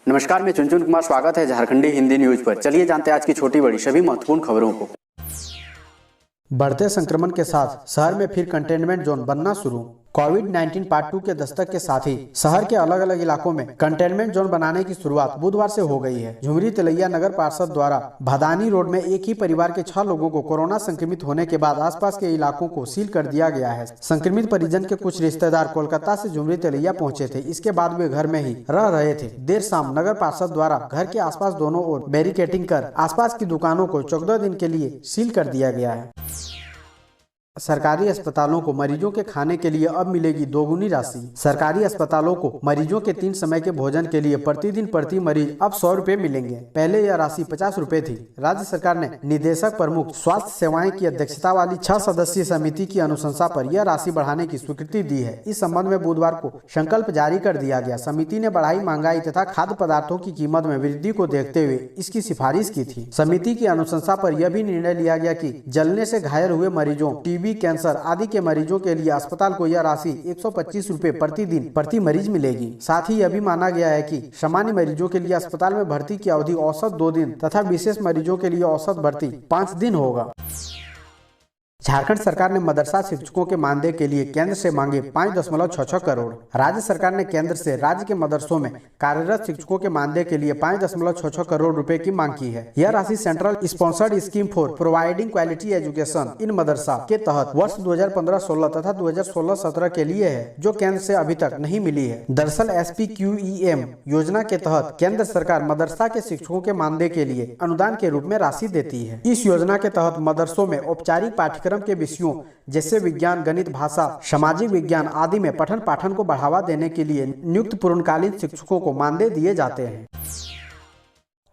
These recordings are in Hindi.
नमस्कार, मैं चुनचुन कुमार। स्वागत है झारखंडी हिंदी न्यूज पर। चलिए जानते हैं आज की छोटी बड़ी सभी महत्वपूर्ण खबरों को। बढ़ते संक्रमण के साथ शहर में फिर कंटेनमेंट जोन बनना शुरू। कोविड-19 पार्ट 2 के दस्तक के साथ ही शहर के अलग अलग इलाकों में कंटेनमेंट जोन बनाने की शुरुआत बुधवार से हो गई है। झुमरी तिलैया नगर पार्षद द्वारा भदानी रोड में एक ही परिवार के 6 लोगों को कोरोना संक्रमित होने के बाद आसपास के इलाकों को सील कर दिया गया है। संक्रमित परिजन के कुछ रिश्तेदार कोलकाता से झुमरी तिलैया पहुंचे थे। इसके बाद वे घर में ही रह रहे थे। देर शाम नगर पार्षद द्वारा घर के आसपास दोनों ओर बैरिकेडिंग कर आसपास की दुकानों को 14 दिन के लिए सील कर दिया गया है। सरकारी अस्पतालों को मरीजों के खाने के लिए अब मिलेगी दोगुनी राशि। सरकारी अस्पतालों को मरीजों के 3 समय के भोजन के लिए प्रतिदिन प्रति मरीज अब 100 रुपए मिलेंगे। पहले यह राशि 50 रुपए थी। राज्य सरकार ने निदेशक प्रमुख स्वास्थ्य सेवाएं की अध्यक्षता वाली 6 सदस्यीय समिति की अनुशंसा पर यह राशि बढ़ाने की स्वीकृति दी है। इस संबंध में बुधवार को संकल्प जारी कर दिया गया। समिति ने बढ़ाई महंगाई तथा खाद्य पदार्थों की कीमत में वृद्धि को देखते हुए इसकी सिफारिश की थी। समिति की अनुशंसा पर यह भी निर्णय लिया गया कि जलने से घायल हुए मरीजों, टीबी, कैंसर आदि के मरीजों के लिए अस्पताल को यह राशि 125 रुपए प्रतिदिन प्रति मरीज मिलेगी। साथ ही यह भी माना गया है कि सामान्य मरीजों के लिए अस्पताल में भर्ती की अवधि औसत 2 दिन तथा विशेष मरीजों के लिए औसत भर्ती 5 दिन होगा। झारखंड सरकार ने मदरसा शिक्षकों के मानदेय के लिए केंद्र से मांगे 5.66 करोड़। राज्य सरकार ने केंद्र से राज्य के मदरसों में कार्यरत शिक्षकों के मानदेय के लिए 5.66 करोड़ रुपए की मांग की है। यह राशि central sponsored scheme for providing quality education in madrasa के तहत वर्ष 2015-16 तथा 2016-17 के लिए है, जो केंद्र से अभी तक नहीं मिली है। दरअसल SPQEM योजना के तहत केंद्र सरकार मदरसा के शिक्षकों के मानदेय के लिए अनुदान के रूप में राशि देती है। इस योजना के तहत मदरसों में औपचारिक पाठ्यक्रम के विषयों जैसे विज्ञान, गणित, भाषा, सामाजिक विज्ञान आदि में पठन पाठन को बढ़ावा देने के लिए नियुक्त पूर्णकालीन शिक्षकों को मानदेय दिए जाते हैं।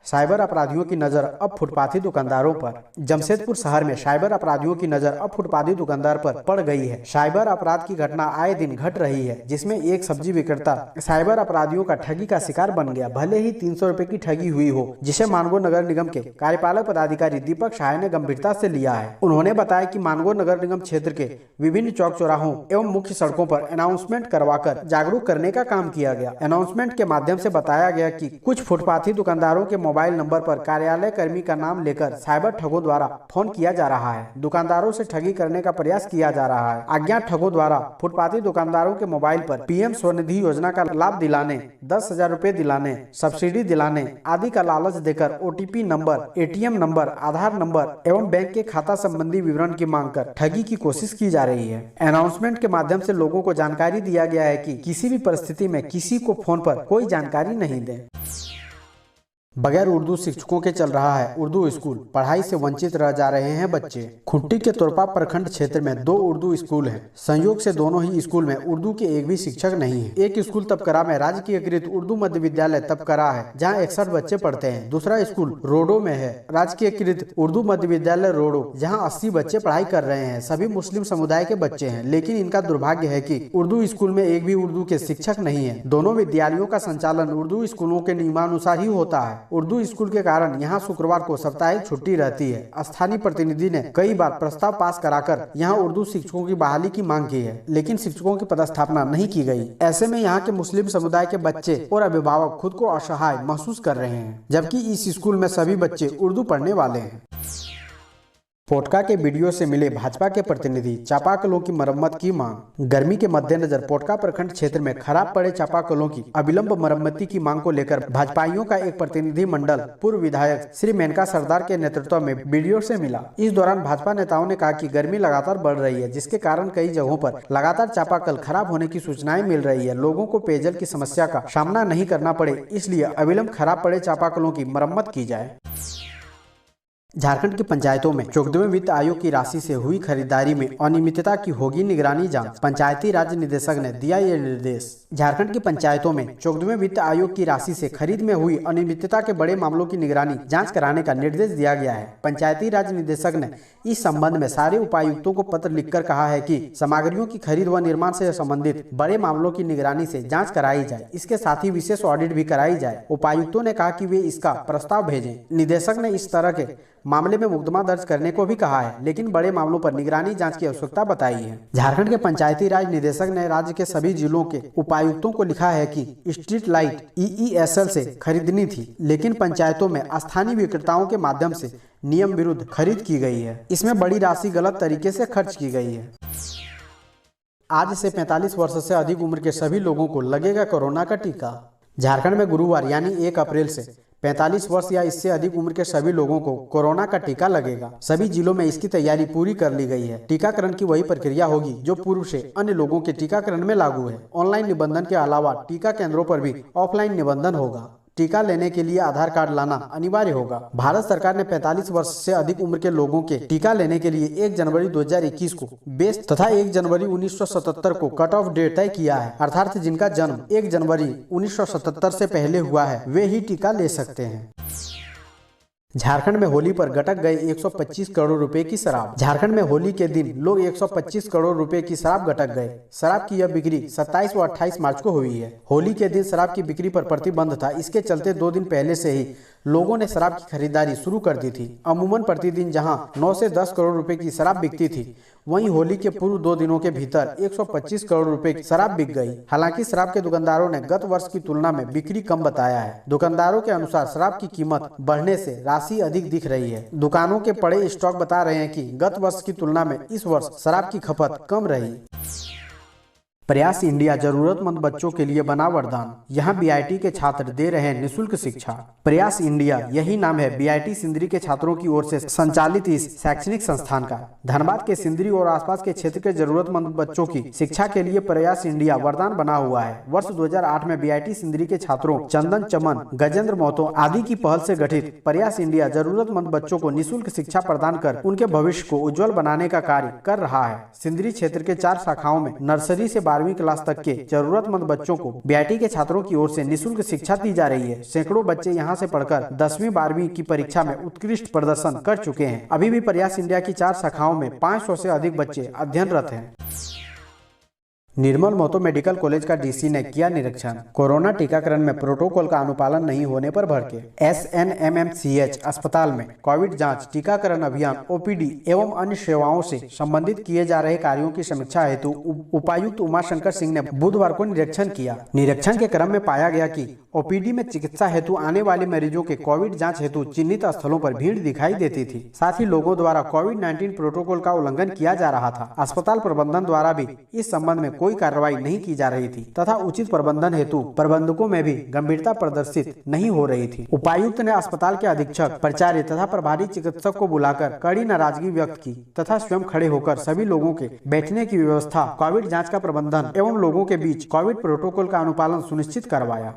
साइबर अपराधियों की नजर अब फुटपाथी दुकानदारों पर। जमशेदपुर शहर में साइबर अपराधियों की नजर अब फुटपाथी दुकानदार पर पड़ गई है। साइबर अपराध की घटना आए दिन घट रही है, जिसमें एक सब्जी विक्रेता साइबर अपराधियों का ठगी का शिकार बन गया। भले ही 300 रुपए की ठगी हुई हो, जिसे मानगो नगर निगम के कार्यपालक पदाधिकारी दीपक सहाय ने गंभीरता से लिया है। उन्होंने बताया कि मानगो नगर निगम क्षेत्र के विभिन्न चौक चौराहों एवं मुख्य सड़कों पर अनाउंसमेंट करवाकर जागरूक करने का काम किया गया। अनाउंसमेंट के माध्यम से बताया गया कि कुछ फुटपाथी दुकानदारों के मोबाइल नंबर पर कार्यालय कर्मी का नाम लेकर साइबर ठगों द्वारा फोन किया जा रहा है। दुकानदारों से ठगी करने का प्रयास किया जा रहा है। अज्ञात ठगों द्वारा फुटपाथी दुकानदारों के मोबाइल पर PM स्वनिधि योजना का लाभ दिलाने, 10,000 रुपए दिलाने, सब्सिडी दिलाने आदि का लालच देकर OTP नंबर, ATM नंबर, आधार नंबर एवं बैंक के खाता संबंधी विवरण की मांग कर ठगी की कोशिश की जा रही है। अनाउंसमेंट के माध्यम से लोगों को जानकारी दिया गया है कि किसी भी परिस्थिति में किसी को फोन पर कोई जानकारी नहीं दें। बगैर उर्दू शिक्षकों के चल रहा है उर्दू स्कूल, पढ़ाई से वंचित रह जा रहे हैं बच्चे। खुट्टी के तोरपा प्रखंड क्षेत्र में 2 उर्दू स्कूल हैं। संयोग से दोनों ही स्कूल में उर्दू के एक भी शिक्षक नहीं है। एक स्कूल तपकरा में राजकीयकृत उर्दू मध्य विद्यालय तपकरा है, जहां 61 बच्चे पढ़ते हैं। दूसरा स्कूल रोडो में है, राजकीयकृत उर्दू मध्य विद्यालय रोडो, जहाँ 80 बच्चे पढ़ाई कर रहे हैं। सभी मुस्लिम समुदाय के बच्चे हैं, लेकिन इनका दुर्भाग्य है कि उर्दू स्कूल में एक भी उर्दू के शिक्षक नहीं है। दोनों विद्यालयों का संचालन उर्दू स्कूलों के नियमानुसार ही होता है। उर्दू स्कूल के कारण यहां शुक्रवार को साप्ताहिक छुट्टी रहती है। स्थानीय प्रतिनिधि ने कई बार प्रस्ताव पास कराकर यहां उर्दू शिक्षकों की बहाली की मांग की है, लेकिन शिक्षकों की पदस्थापना नहीं की गई। ऐसे में यहां के मुस्लिम समुदाय के बच्चे और अभिभावक खुद को असहाय महसूस कर रहे हैं, जबकि इस स्कूल में सभी बच्चे उर्दू पढ़ने वाले हैं। पोटका के वीडियो से मिले भाजपा के प्रतिनिधि, चापाकलों की मरम्मत की मांग। गर्मी के मद्देनजर पोटका प्रखंड क्षेत्र में खराब पड़े चापाकलों की अविलंब मरम्मती की मांग को लेकर भाजपाइयों का एक प्रतिनिधि मंडल पूर्व विधायक श्री मेनका सरदार के नेतृत्व में वीडियो से मिला। इस दौरान भाजपा नेताओं ने कहा कि गर्मी लगातार बढ़ रही है, जिसके कारण कई जगहों पर लगातार चापाकल खराब होने की सूचनाएं मिल रही है। लोगों को पेयजल की समस्या का सामना नहीं करना पड़े, इसलिए अविलंब खराब पड़े चापाकलों की मरम्मत की जाए। झारखंड की पंचायतों में 14वें वित्त आयोग की राशि से हुई खरीदारी में अनियमितता की होगी निगरानी जांच। पंचायती राज निदेशक ने दिया ये निर्देश। झारखंड की पंचायतों में 14वें वित्त आयोग की राशि से खरीद में हुई अनियमितता के बड़े मामलों की निगरानी जांच कराने का निर्देश दिया गया है। पंचायती राज निदेशक ने इस संबंध में सारे उपायुक्तों को पत्र लिखकर कहा है कि सामग्रियों की खरीद व निर्माण से संबंधित बड़े मामलों की निगरानी से जाँच कराई जाए। इसके साथ ही विशेष ऑडिट भी कराई जाए। उपायुक्तों ने कहा कि वे इसका प्रस्ताव भेजें। निदेशक ने इस तरह के मामले में मुकदमा दर्ज करने को भी कहा है, लेकिन बड़े मामलों पर निगरानी जांच की आवश्यकता बताई है। झारखंड के पंचायती राज निदेशक ने राज्य के सभी जिलों के उपायुक्तों को लिखा है कि स्ट्रीट लाइट EESL से खरीदनी थी, लेकिन पंचायतों में स्थानीय विक्रेताओं के माध्यम से नियम विरुद्ध खरीद की गई है। इसमें बड़ी राशि गलत तरीके से खर्च की गई है। आज से 45 वर्ष से अधिक उम्र के सभी लोगों को लगेगा कोरोना का टीका। झारखंड में गुरुवार यानी 1 अप्रैल से 45 वर्ष या इससे अधिक उम्र के सभी लोगों को कोरोना का टीका लगेगा। सभी जिलों में इसकी तैयारी पूरी कर ली गई है। टीकाकरण की वही प्रक्रिया होगी जो पूर्व से अन्य लोगों के टीकाकरण में लागू है। ऑनलाइन निबंधन के अलावा टीका केंद्रों पर भी ऑफलाइन निबंधन होगा। टीका लेने के लिए आधार कार्ड लाना अनिवार्य होगा। भारत सरकार ने 45 वर्ष से अधिक उम्र के लोगों के टीका लेने के लिए 1 जनवरी 2021 को बेस तथा 1 जनवरी 1977 को कट ऑफ डेट तय किया है। अर्थात जिनका जन्म 1 जनवरी 1977 से पहले हुआ है वे ही टीका ले सकते हैं। झारखंड में होली पर गटक गए 125 करोड़ रुपए की शराब। झारखंड में होली के दिन लोग 125 करोड़ रुपए की शराब गटक गए। शराब की यह बिक्री 27 व 28 मार्च को हुई है। होली के दिन शराब की बिक्री पर प्रतिबंध था। इसके चलते 2 दिन पहले से ही लोगों ने शराब की खरीदारी शुरू कर दी थी। अमूमन प्रतिदिन जहां 9 से 10 करोड़ रुपए की शराब बिकती थी, वहीं होली के पूर्व 2 दिनों के भीतर 125 करोड़ रुपए की शराब बिक गई। हालांकि शराब के दुकानदारों ने गत वर्ष की तुलना में बिक्री कम बताया है। दुकानदारों के अनुसार शराब की कीमत बढ़ने से राशि अधिक दिख रही है। दुकानों के पड़े स्टॉक बता रहे हैं कि गत वर्ष की तुलना में इस वर्ष शराब की खपत कम रही। प्रयास इंडिया जरूरतमंद बच्चों के लिए बना वरदान। यहाँ BIT के छात्र दे रहे हैं निःशुल्क शिक्षा। प्रयास इंडिया यही नाम है BIT सिंदरी के छात्रों की ओर से संचालित इस शैक्षणिक संस्थान का। धनबाद के सिंदरी और आसपास के क्षेत्र के जरूरतमंद बच्चों की शिक्षा के लिए प्रयास इंडिया वरदान बना हुआ है। वर्ष 2008 में BIT सिंदरी के छात्रों चंदन चमन, गजेंद्र महतो आदि की पहल से गठित प्रयास इंडिया जरूरतमंद बच्चों को निःशुल्क शिक्षा प्रदान कर उनके भविष्य को उज्जवल बनाने का कार्य कर रहा है। सिंदरी क्षेत्र के 4 शाखाओं में नर्सरी से 12वीं क्लास तक के जरूरतमंद बच्चों को BIT के छात्रों की ओर से निःशुल्क शिक्षा दी जा रही है। सैकड़ों बच्चे यहां से पढ़कर 10वीं 12वीं की परीक्षा में उत्कृष्ट प्रदर्शन कर चुके हैं। अभी भी प्रयास इंडिया की 4 शाखाओं में 500 से अधिक बच्चे अध्ययनरत हैं। निर्मल महतो मेडिकल कॉलेज का DC ने किया निरीक्षण। कोरोना टीकाकरण में प्रोटोकॉल का अनुपालन नहीं होने पर भड़के। SNMMCH अस्पताल में कोविड जांच, टीकाकरण अभियान, OPD एवं अन्य सेवाओं से संबंधित किए जा रहे कार्यों की समीक्षा हेतु उपायुक्त उमाशंकर सिंह ने बुधवार को निरीक्षण किया। निरीक्षण के क्रम में पाया गया कि OPD में चिकित्सा हेतु आने वाले मरीजों के कोविड जाँच हेतु चिन्हित स्थलों पर भीड़ दिखाई देती थी। साथ ही लोगों द्वारा कोविड-19 प्रोटोकॉल का उल्लंघन किया जा रहा था। अस्पताल प्रबंधन द्वारा भी इस संबंध में कोई कार्रवाई नहीं की जा रही थी तथा उचित प्रबंधन हेतु प्रबंधकों में भी गंभीरता प्रदर्शित नहीं हो रही थी। उपायुक्त ने अस्पताल के अधीक्षक, प्राचार्य तथा प्रभारी चिकित्सक को बुलाकर कड़ी नाराजगी व्यक्त की तथा स्वयं खड़े होकर सभी लोगों के बैठने की व्यवस्था, कोविड जांच का प्रबंधन एवं लोगों के बीच कोविड प्रोटोकॉल का अनुपालन सुनिश्चित करवाया।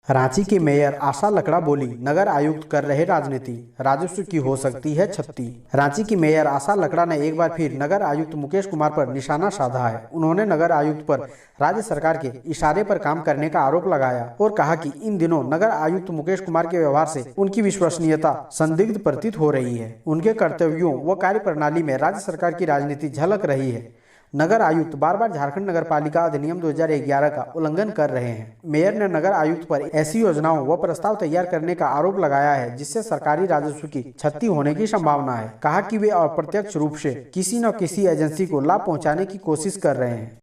रांची की मेयर आशा लकड़ा बोली, नगर आयुक्त कर रहे राजनीति, राजस्व की हो सकती है क्षति। रांची की मेयर आशा लकड़ा ने एक बार फिर नगर आयुक्त मुकेश कुमार पर निशाना साधा है। उन्होंने नगर आयुक्त पर राज्य सरकार के इशारे पर काम करने का आरोप लगाया और कहा कि इन दिनों नगर आयुक्त मुकेश कुमार के व्यवहार से उनकी विश्वसनीयता संदिग्ध प्रतीत हो रही है। उनके कर्तव्यों व कार्य प्रणाली में राज्य सरकार की राजनीति झलक रही है। नगर आयुक्त बार बार झारखंड नगर पालिका अधिनियम 2011 का उल्लंघन कर रहे हैं। मेयर ने नगर आयुक्त पर ऐसी योजनाओं व प्रस्ताव तैयार करने का आरोप लगाया है जिससे सरकारी राजस्व की क्षति होने की संभावना है। कहा कि वे अप्रत्यक्ष रूप से किसी न किसी एजेंसी को लाभ पहुंचाने की कोशिश कर रहे हैं।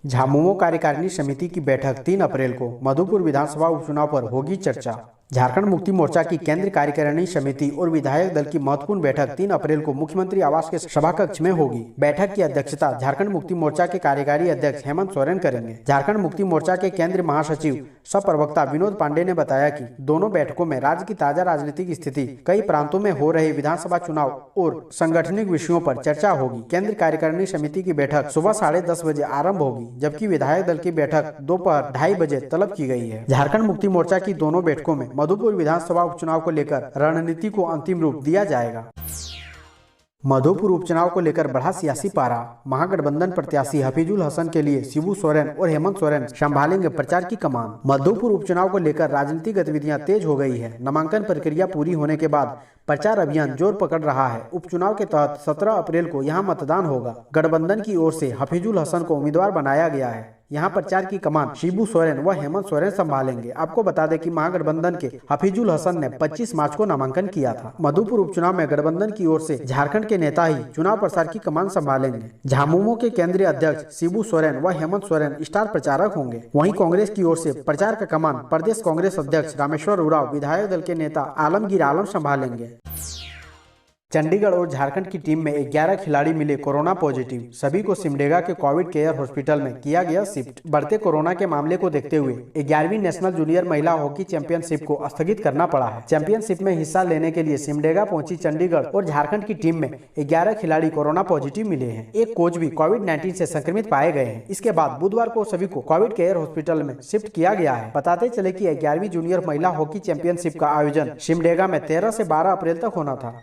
झामुमो कार्यकारिणी समिति की बैठक 3 अप्रैल को। मधुपुर विधानसभा उपचुनाव पर होगी चर्चा। झारखंड मुक्ति मोर्चा की केंद्रीय कार्यकारिणी समिति और विधायक दल की महत्वपूर्ण बैठक 3 अप्रैल को मुख्यमंत्री आवास के सभा कक्ष में होगी। बैठक की अध्यक्षता झारखंड मुक्ति मोर्चा के कार्यकारी अध्यक्ष हेमंत सोरेन करेंगे। झारखंड मुक्ति मोर्चा के केंद्रीय महासचिव सह प्रवक्ता विनोद पांडे ने बताया कि दोनों बैठकों में राज्य की ताजा राजनीतिक स्थिति, कई प्रांतों में हो रहे विधानसभा चुनाव और संगठनिक विषयों पर चर्चा होगी। केंद्रीय कार्यकारिणी समिति की बैठक सुबह 10:30 बजे आरंभ होगी, जबकि विधायक दल की बैठक दोपहर 2:30 बजे तलब की गई है। झारखंड मुक्ति मोर्चा की दोनों बैठकों में मधुपुर विधानसभा उपचुनाव को लेकर रणनीति को अंतिम रूप दिया जाएगा। मधुपुर उपचुनाव को लेकर बढ़ा सियासी पारा। महागठबंधन प्रत्याशी हफीजुल हसन के लिए शिबू सोरेन और हेमंत सोरेन संभालेंगे प्रचार की कमान। मधुपुर उपचुनाव को लेकर राजनीतिक गतिविधियां तेज हो गई है। नामांकन प्रक्रिया पूरी होने के बाद प्रचार अभियान जोर पकड़ रहा है। उपचुनाव के तहत 17 अप्रैल को यहां मतदान होगा। गठबंधन की ओर से हफीजुल हसन को उम्मीदवार बनाया गया है। यहां प्रचार की कमान शिबू सोरेन व हेमंत सोरेन संभालेंगे। आपको बता दें कि महागठबंधन के हफीजुल हसन ने 25 मार्च को नामांकन किया था। मधुपुर उपचुनाव में गठबंधन की ओर से झारखंड के नेता ही चुनाव प्रचार की कमान संभालेंगे। झामुमो के केंद्रीय अध्यक्ष शिबू सोरेन व हेमंत सोरेन स्टार प्रचारक होंगे। वहीं कांग्रेस की ओर से प्रचार का कमान प्रदेश कांग्रेस अध्यक्ष रामेश्वर उरांव, विधायक दल के नेता आलमगीर आलम संभालेंगे। चंडीगढ़ और झारखंड की टीम में 11 खिलाड़ी मिले कोरोना पॉजिटिव। सभी को सिमडेगा के कोविड केयर हॉस्पिटल में किया गया शिफ्ट। बढ़ते कोरोना के मामले को देखते हुए 11वीं नेशनल जूनियर महिला हॉकी चैंपियनशिप को स्थगित करना पड़ा है। चैंपियनशिप में हिस्सा लेने के लिए सिमडेगा पहुंची चंडीगढ़ और झारखंड की टीम में 11 खिलाड़ी कोरोना पॉजिटिव मिले हैं। एक कोच भी कोविड-19 से संक्रमित पाए गए हैं। इसके बाद बुधवार को सभी को कोविड केयर हॉस्पिटल में शिफ्ट किया गया है। बताते चले कि 11वीं जूनियर महिला हॉकी चैंपियनशिप का आयोजन सिमडेगा में 13 से 12 अप्रैल तक होना था।